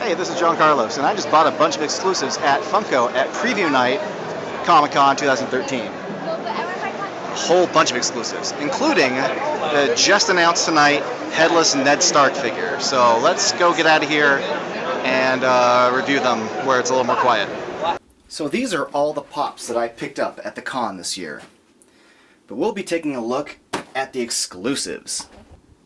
Hey, this is John Carlos, and I just bought a bunch of exclusives at Funko at Preview Night Comic-Con 2013. A whole bunch of exclusives, including the just announced tonight Headless Ned Stark figure. So let's go get out of here and review them where it's a little more quiet. So these are all the pops that I picked up at the con this year. But we'll be taking a look at the exclusives.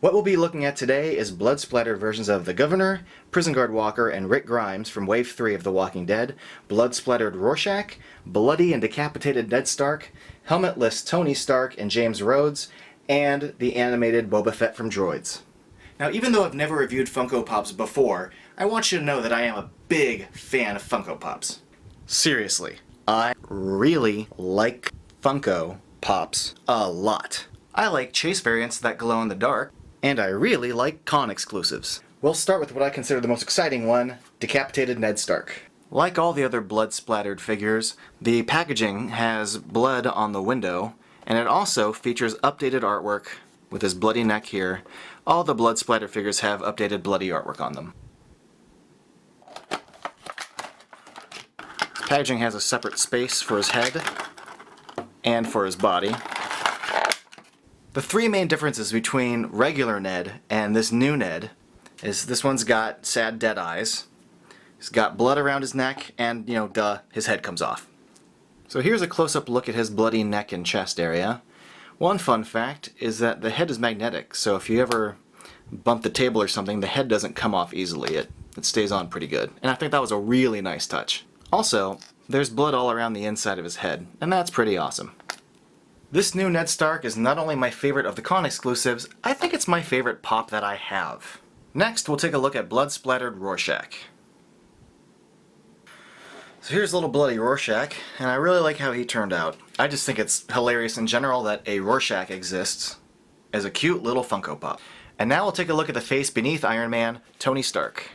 What we'll be looking at today is blood-splattered versions of the Governor, Prison Guard Walker, and Rick Grimes from Wave 3 of The Walking Dead, blood-splattered Rorschach, bloody and decapitated Ned Stark, helmetless Tony Stark and James Rhodes, and the animated Boba Fett from Droids. Now, even though I've never reviewed Funko Pops before, I want you to know that I am a big fan of Funko Pops. Seriously, I really like Funko Pops a lot. I like chase variants that glow in the dark, and I really like con exclusives. We'll start with what I consider the most exciting one, decapitated Ned Stark. Like all the other blood-splattered figures, the packaging has blood on the window, and it also features updated artwork with his bloody neck here. All the blood-splattered figures have updated bloody artwork on them. Packaging has a separate space for his head and for his body. The three main differences between regular Ned and this new Ned is this one's got sad dead eyes, he's got blood around his neck, and, his head comes off. So here's a close-up look at his bloody neck and chest area. One fun fact is that the head is magnetic, so if you ever bump the table or something, the head doesn't come off easily. It stays on pretty good. And I think that was a really nice touch. Also, there's blood all around the inside of his head, and that's pretty awesome. This new Ned Stark is not only my favorite of the con exclusives, I think it's my favorite pop that I have. Next, we'll take a look at blood-splattered Rorschach. So here's little bloody Rorschach, and I really like how he turned out. I just think it's hilarious in general that a Rorschach exists as a cute little Funko Pop. And now we'll take a look at the face beneath Iron Man, Tony Stark.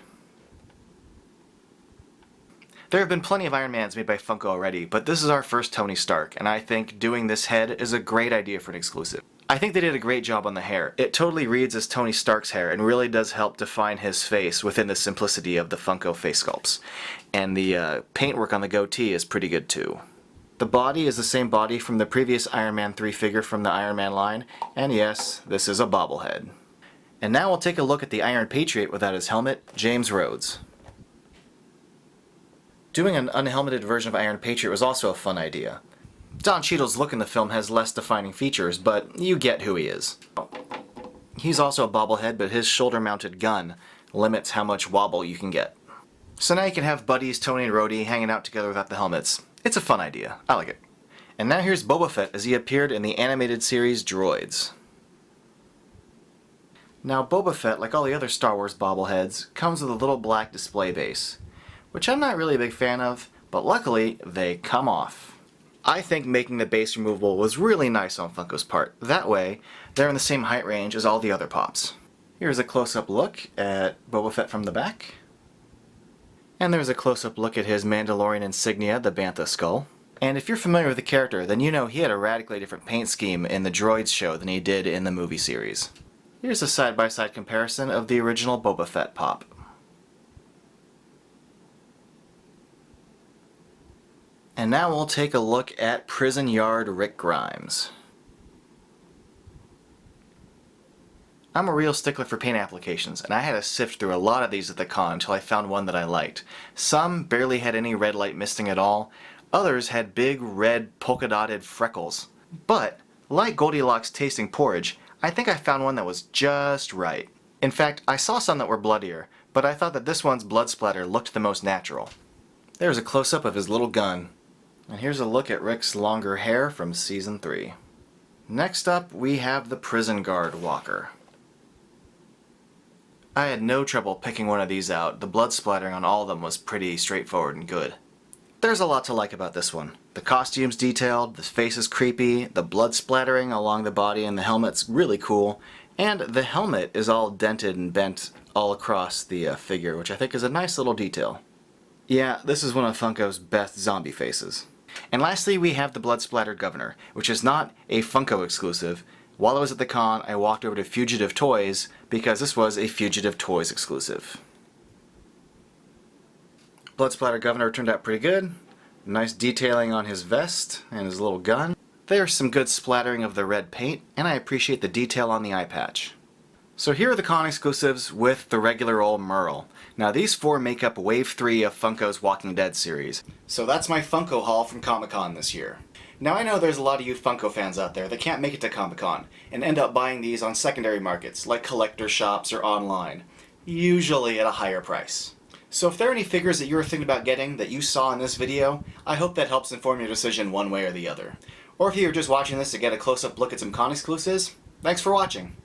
There have been plenty of Iron Mans made by Funko already, but this is our first Tony Stark, and I think doing this head is a great idea for an exclusive. I think they did a great job on the hair. It totally reads as Tony Stark's hair and really does help define his face within the simplicity of the Funko face sculpts. And the paintwork on the goatee is pretty good too. The body is the same body from the previous Iron Man 3 figure from the Iron Man line, and yes, this is a bobblehead. And now we'll take a look at the Iron Patriot without his helmet, James Rhodes. Doing an unhelmeted version of Iron Patriot was also a fun idea. Don Cheadle's look in the film has less defining features, but you get who he is. He's also a bobblehead, but his shoulder-mounted gun limits how much wobble you can get. So now you can have buddies Tony and Rhodey hanging out together without the helmets. It's a fun idea. I like it. And now here's Boba Fett as he appeared in the animated series Droids. Now Boba Fett, like all the other Star Wars bobbleheads, comes with a little black display base, which I'm not really a big fan of, but luckily they come off. I think making the base removable was really nice on Funko's part. That way, they're in the same height range as all the other pops. Here's a close-up look at Boba Fett from the back. And there's a close-up look at his Mandalorian insignia, the Bantha skull. And if you're familiar with the character, then you know he had a radically different paint scheme in the Droids show than he did in the movie series. Here's a side-by-side comparison of the original Boba Fett pop. And now we'll take a look at Prison Yard Rick Grimes. I'm a real stickler for paint applications, and I had to sift through a lot of these at the con until I found one that I liked. Some barely had any red light misting at all, others had big red polka dotted freckles. But, like Goldilocks tasting porridge, I think I found one that was just right. In fact, I saw some that were bloodier, but I thought that this one's blood splatter looked the most natural. There's a close-up of his little gun. And here's a look at Rick's longer hair from Season 3. Next up, we have the Prison Guard Walker. I had no trouble picking one of these out. The blood splattering on all of them was pretty straightforward and good. There's a lot to like about this one. The costume's detailed, the face is creepy, the blood splattering along the body and the helmet's really cool, and the helmet is all dented and bent all across the figure, which I think is a nice little detail. Yeah, this is one of Funko's best zombie faces. And lastly, we have the blood-splattered Governor, which is not a Funko exclusive. While I was at the con, I walked over to Fugitive Toys because this was a Fugitive Toys exclusive. Blood Splatter Governor turned out pretty good. Nice detailing on his vest and his little gun. There's some good splattering of the red paint, and I appreciate the detail on the eye patch. So here are the con exclusives with the regular old Merle. Now these 4 make up Wave 3 of Funko's Walking Dead series. So that's my Funko haul from Comic-Con this year. Now I know there's a lot of you Funko fans out there that can't make it to Comic-Con and end up buying these on secondary markets like collector shops or online, usually at a higher price. So if there are any figures that you were thinking about getting that you saw in this video, I hope that helps inform your decision one way or the other. Or if you were just watching this to get a close-up look at some con exclusives, thanks for watching.